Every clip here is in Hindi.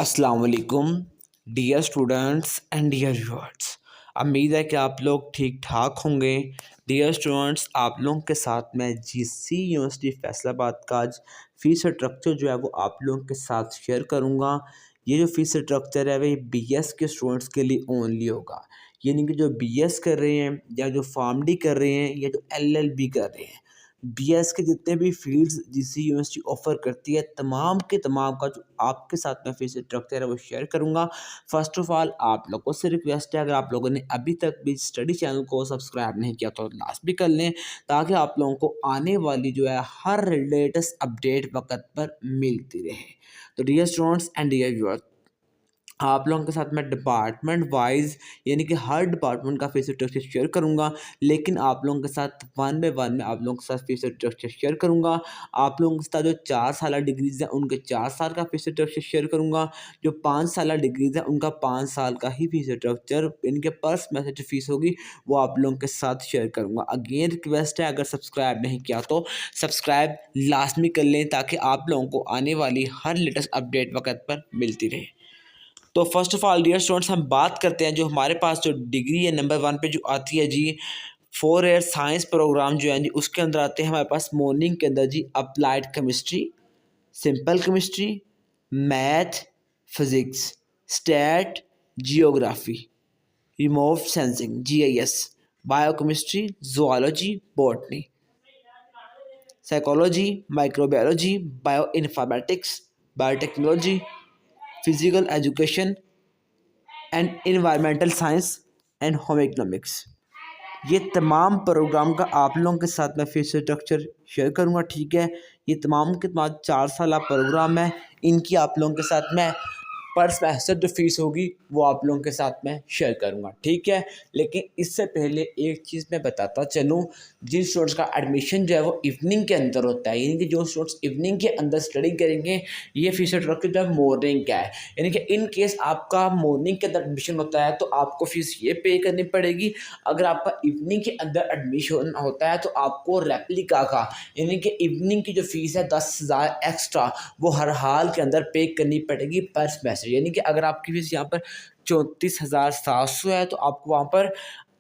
अस्सलाम वालेकुम dear students and dear viewers. उम्मीद है कि आप लोग ठीक ठाक होंगे। डियर स्टूडेंट्स, आप लोगों के साथ मैं जीसी यूनिवर्सिटी फैसलाबाद का आज फ़ीस स्ट्रक्चर जो है वो आप लोगों के साथ शेयर करूंगा। ये जो फ़ीस स्ट्रक्चर है वही बीएस के स्टूडेंट्स के लिए ओनली होगा, यानी कि जो बीएस कर रहे हैं या जो फार्मडी कर रहे हैं या जो एलएलबी कर रहे हैं। बीएस के जितने भी फील्ड्स जीसी यूनिवर्सिटी ऑफर करती है, तमाम के तमाम का जो आपके साथ में फीस स्ट्रक्चर है वो शेयर करूंगा। फर्स्ट ऑफ ऑल आप लोगों से रिक्वेस्ट है, अगर आप लोगों ने अभी तक भी स्टडी चैनल को सब्सक्राइब नहीं किया तो लास्ट भी कर लें, ताकि आप लोगों को आने वाली जो है हर लेटेस्ट अपडेट वक्त पर मिलती रहे। तो dear students and dear viewers, आप लोगों के साथ मैं डिपार्टमेंट वाइज यानी कि हर डिपार्टमेंट का फीस स्ट्रक्चर शेयर करूंगा, लेकिन आप लोगों के साथ वन बाय वन में आप लोगों के साथ फीस स्ट्रक्चर शेयर करूंगा। आप लोगों के साथ जो 4 साल डिग्रीज हैं उनके 4 साल का फीस स्ट्रक्चर शेयर करूंगा। जो 5 साल डिग्रीज हैं उनका 5 साल का ही फीस स्ट्रक्चर, इनके पर सेमेस्टर जो फीस होगी वो आप लोगों के साथ शेयर करूंगा। अगेन रिक्वेस्ट है, अगर सब्सक्राइब नहीं किया तो सब्सक्राइब लाजमी कर लें, ताकि आप लोगों को आने वाली हर लेटेस्ट अपडेट वक्त पर मिलती रहे। तो first of all dear students, हम बात करते हैं जो हमारे पास जो डिग्री है नंबर 1 पे जो आती है जी, 4 ईयर साइंस प्रोग्राम जो है जी, उसके अंदर आते हैं हमारे पास मॉर्निंग के अंदर जी applied chemistry, simple chemistry, math, physics, stat, geography, remote sensing GIS, biochemistry, zoology, botany, psychology, microbiology, bio informatics, biotechnology, physical education and environmental science and home economics. ये तमाम प्रोग्राम का आप लोगों के साथ मैं फीस स्ट्रक्चर शेयर करूंगा। ठीक है, ये तमाम के तमाम 4 साल प्रोग्राम है, इनकी आप लोगों के साथ मैं पर सेमेस्टर जो फीस होगी वो आप लोगों के साथ मैं शेयर करूंगा। ठीक है, लेकिन इससे पहले एक चीज़ मैं बताता चलूँ, जिन स्टूडेंट्स का एडमिशन जो है वो इवनिंग के अंदर होता है, यानी कि जो स्टूडेंट्स इवनिंग के अंदर स्टडी करेंगे, ये फीस स्ट्रक्चर जो है मॉर्निंग का है। यानी कि इन केस आपका मॉर्निंग के अंदर एडमिशन होता है तो आपको फीस ये पे करनी पड़ेगी। अगर आपका इवनिंग के अंदर एडमिशन होता है तो आपको रेप्लिका का यानी कि इवनिंग की जो फीस है 10,000 एक्स्ट्रा वो हर हाल के अंदर पे करनी पड़ेगी पर सेमेस्टर। यानी कि अगर आपकी फीस यहाँ पर 34,700 है तो आपको वहाँ पर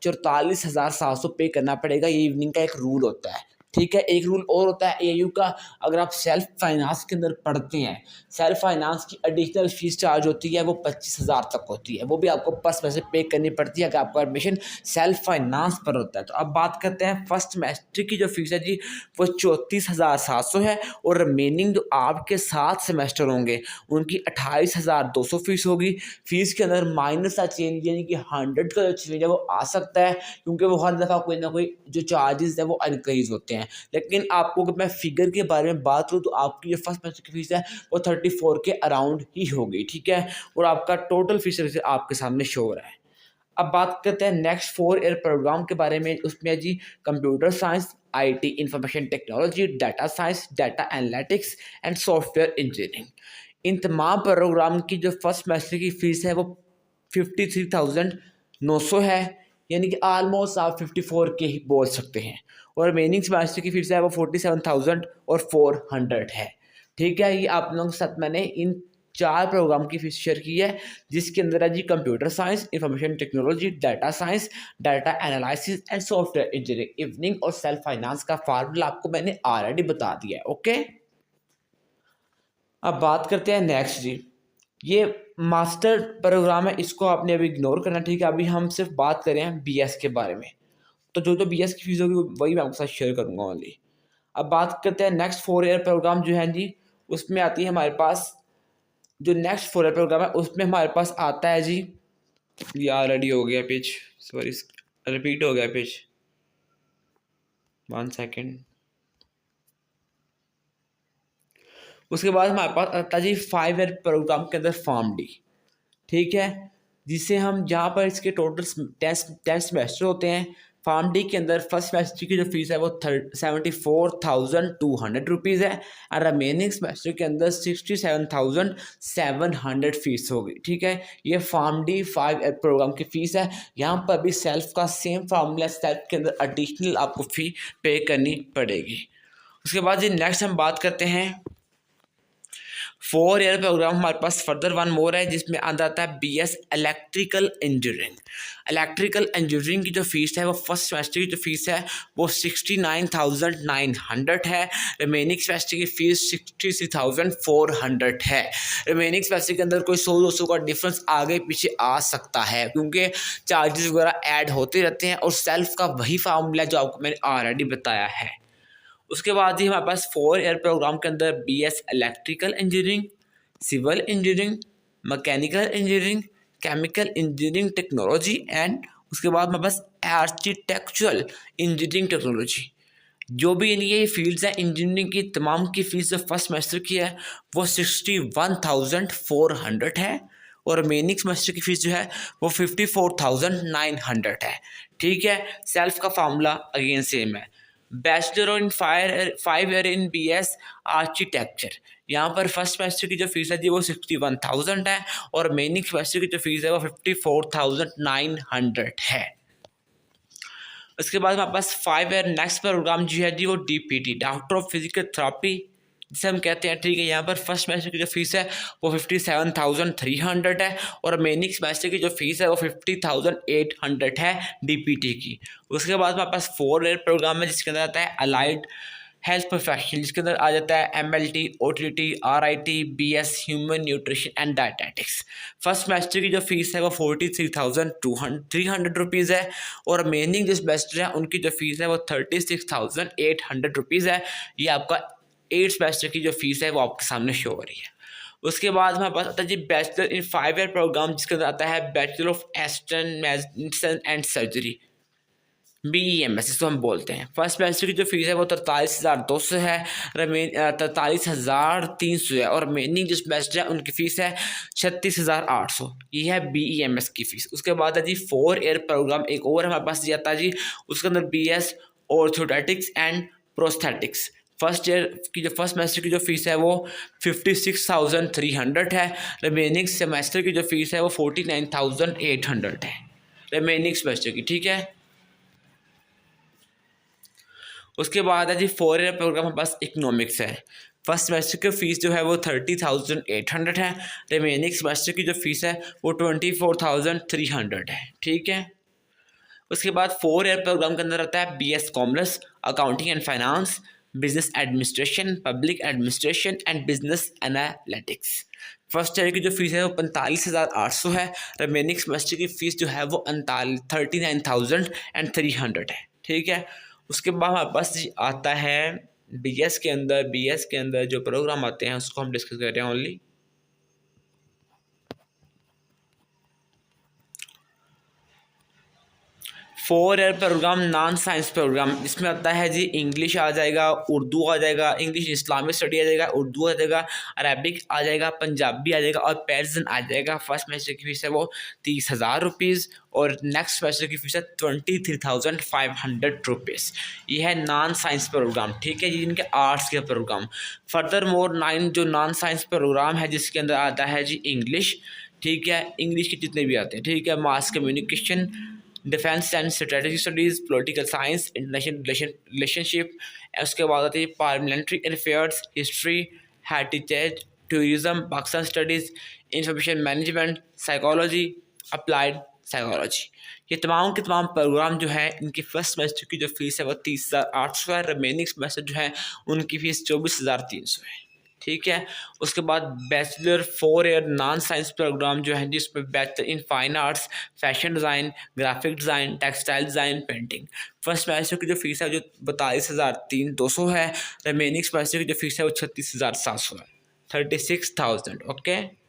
44,700 पे करना पड़ेगा। ये इवनिंग का एक रूल होता है। ठीक है, एक रूल और होता है एयू का, अगर आप सेल्फ फाइनेंस के अंदर पढ़ते हैं, सेल्फ फाइनेंस की एडिशनल फीस चार्ज होती है वो 25,000 तक होती है, वो भी आपको फर्स्ट में से पे करनी पड़ती है अगर आपका एडमिशन सेल्फ फाइनेंस पर होता है। तो अब बात करते हैं फर्स्ट सेमेस्टर की जो फीस है जी, वो 34,700 है, और रिमेनिंग जो आपके 7 सेमेस्टर होंगे उनकी 28,200 फीस होगी। फीस के अंदर माइनस का चेंज यानी कि 100 का जो चेंज है वो आ सकता है, क्योंकि वो हर दफ़ा कोई ना कोई जो चार्जेस है वो इनक्रीज होते हैं। लेकिन आपको अगर मैं फिगर के बारे में बात करूँ तो आपकी जो फर्स्ट सेमेस्टर की फीस है वो 34 के अराउंड ही होगी। ठीक है, और आपका टोटल फीस आपके सामने शो हो रहा है। अब बात करते हैं नेक्स्ट 4 ईयर प्रोग्राम के बारे में। उसमें जी computer science, IT information technology, data science, data analytics and software engineering. इन तमाम प्रोग्राम की जो फर्स्ट सेमेस्टर की फीस है वो 53,900 है, यानी कि ऑलमोस्ट आप 54 के ही बोल सकते हैं, और रिमेनिंग सेमेस्टर की फीस है वो 47,400 है। ठीक है, ये आप लोगों के साथ मैंने इन 4 प्रोग्राम की फीस शेयर की है, जिसके अंदर है जी computer science, information technology, data science, data analysis and software engineering. Evening और सेल्फ फाइनेंस का फार्मूला आपको मैंने ऑलरेडी बता दिया है। ओके, अब बात करते हैं नेक्स्ट जी, ये मास्टर प्रोग्राम है, इसको आपने अभी इग्नोर करना। ठीक है, अभी हम सिर्फ बात करें बीएस के बारे में, तो जो बीएस की फीस होगी वही मैं आपके साथ शेयर करूंगा ओनली। अब बात करते हैं नेक्स्ट 4 ईयर प्रोग्राम जो है जी, उसमें आती है हमारे पास जो नेक्स्ट 4 ईयर प्रोग्राम है उसमें हमारे पास आता है जी, यार रेडी हो गया पेज, सॉरी रिपीट हो गया पेज, 1 सेकेंड। उसके बाद हमारे पास आता है जी 5 ईयर प्रोग्राम के अंदर फार्म डी। ठीक है, जिसे हम जहाँ पर इसके टोटल 10 सेमेस्टर होते हैं। फार्म डी के अंदर फर्स्ट सेमेस्टर की जो फीस है वो 74,200 रुपीज़ है, और रिमेनिंग सेमेस्टर के अंदर 67,700 फीस होगी। ठीक है, ये फार्म डी 5 ईयर प्रोग्राम की फ़ीस है। यहाँ पर भी सेल्फ का सेम फार्मूला, सेल्फ के अंदर एडिशनल आपको फ़ी पे करनी पड़ेगी। उसके बाद जी नेक्स्ट हम बात करते हैं 4 ईयर प्रोग्राम हमारे पास फर्दर वन मोर है जिसमें अंदर आता है BS electrical engineering. Electrical engineering की जो फीस है वो फर्स्ट सेमेस्टर की जो फीस है वो 69,900 है। रिमेनिंग सेमेस्टर की फीस 63,400 है। रिमेनिंग सेमेस्टर के अंदर कोई 100-200 का डिफरेंस आगे पीछे आ सकता है क्योंकि चार्जेस वगैरह ऐड होते रहते हैं और सेल्फ का वही फार्मूला जो आपको मैंने ऑलरेडी बताया है। उसके बाद ही हमारे पास 4 ईयर प्रोग्राम के अंदर BS electrical engineering, civil engineering, mechanical engineering, chemical engineering technology and उसके बाद हमारे पास आर्किटेक्चुरल इंजीनियरिंग टेक्नोलॉजी। जो भी ये फील्ड्स हैं इंजीनियरिंग की तमाम की फीस जो फर्स्ट सेमेस्टर की है वो 61,400 है और रिमेनिंग सेमेस्टर की फीस जो है वो 54,900 है। ठीक है, सेल्फ का फार्मूला अगेन सेम है। Bachelor in 5 year in BS architecture, यहाँ पर फर्स्ट सेमेस्टर की जो फीस है जी वो 61,000 है और रिमेनिंग सेमेस्टर की जो फीस है वो 54,900 है। उसके बाद हमारे पास 5 ईयर नेक्स्ट प्रोग्राम जो है जी वो DPT, doctor of physical therapy जिसे हम कहते हैं। ठीक है, यहाँ पर फर्स्ट सेमेस्टर की जो फीस है वो 57,300 है और रिमेनिंग सेमेस्टर की जो फीस है वो 50,800 है DPT की। उसके बाद हमारे पास 4 ईयर प्रोग्राम है जिसके अंदर आता है अलाइड हेल्थ प्रोफेशनल, जिसके अंदर आ जाता है MLT, OTT, RIT, BS human nutrition and dietetics. First semester की जो फीस है वो 43,300 रुपीज़ है और रिमेनिंग जो सेमेस्टर है उनकी जो फीस है वो 36,800 रुपीज़ है। ये आपका 8 सेमेस्टर की जो फीस है वो आपके सामने शो हो रही है। उसके बाद हमारे पास आता है जी बैचलर इन 5 ईयर प्रोग्राम जिसके अंदर आता है bachelor of astern medicine and surgery, BEMS इसको हम बोलते हैं। फर्स्ट सेमेस्टर की जो फीस है वो 43,200 है, 43,300 है और रिमेनिंग जो सेमेस्टर है उनकी फ़ीस है 36,800। ये है BEMS की फ़ीस। उसके बाद है जी 4 ईयर प्रोग्राम एक और हमारे पास ये आता है जी, उसके अंदर BS orthotics and prosthetics. First year की जो फर्स्ट सेमेस्टर की जो फीस है वो 56,300 है। रिमेनिंग सेमेस्टर की जो फीस है वो 49,800 है रिमेनिंग सेमेस्टर की। ठीक है, उसके बाद है जी 4 ईयर प्रोग्राम हमारे पास इकोनॉमिक्स है। फर्स्ट सेमेस्टर की फ़ीस जो है वो 30,800 है। रिमेनिंग सेमेस्टर की जो फीस है वो 24,300 है। ठीक है, उसके बाद 4 ईयर प्रोग्राम के अंदर आता है BS commerce, accounting and finance, business administration, public administration and business analytics. First year की जो फीस है वो 45,800 है। रिमेनिंग सेमेस्टर की फ़ीस जो है वो 39,300 है। ठीक है, उसके बाद हमारे पास आता है BS के अंदर जो प्रोग्राम आते हैं उसको हम डिस्कस कर रहे हैं only. 4 year program non science program, जिसमें आता है जी इंग्लिश आ जाएगा, उर्दू आ जाएगा, इंग्लिश इस्लामिक स्टडी आ जाएगा, उर्दू आ जाएगा, अरबिक आ जाएगा, पंजाबी आ जाएगा और पर्शियन आ जाएगा। फर्स्ट सेमेस्टर की फीस है वो 30,000 रुपीज़ और नेक्स्ट सेमेस्टर की फीस है 23,500 रुपीज़। ये है नॉन साइंस प्रोग्राम। ठीक है, ये इनके आर्ट्स के प्रोग्राम। फर्दर मोर 9 जो नॉन साइंस प्रोग्राम है जिसके अंदर आता है जी इंग्लिश। ठीक है, इंग्लिश के जितने भी आते हैं। ठीक है, mass communication, defence and strategy studies, political science, international relationship. उसके बाद आती है parliamentary affairs, history, heritage, tourism, Pakistan studies, information management, psychology, applied psychology. ये तमाम के तमाम प्रोग्राम जो है इनकी फर्स्ट सेमेस्टर की जो फीस है वो 30,800 है। रिमेनिंग सेमेस्टर जो है उनकी फ़ीस 24,300 है। ठीक है, उसके बाद bachelor 4 year non science program जो है जिसमें bachelor in fine arts, fashion design, graphic design, textile design, painting. First semester की जो फीस है जो 42,200 है। रिमेनिंग सेमेस्टर की जो फीस है वो 36,700 है, 36,000। ओके,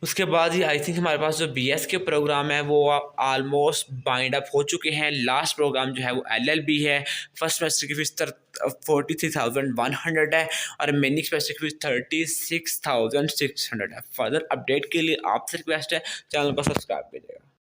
उसके बाद ही आई थिंक हमारे पास जो BS के प्रोग्राम है वो ऑलमोस्ट बाइंड अप हो चुके हैं। लास्ट प्रोग्राम जो है वो LLB है। फर्स्ट सेमेस्टर की फीस 43,100 है और रिमेनिंग सेमेस्टर की फीस 36,600 है। फर्दर अपडेट के लिए आपसे रिक्वेस्ट है चैनल को सब्सक्राइब कीजिएगा।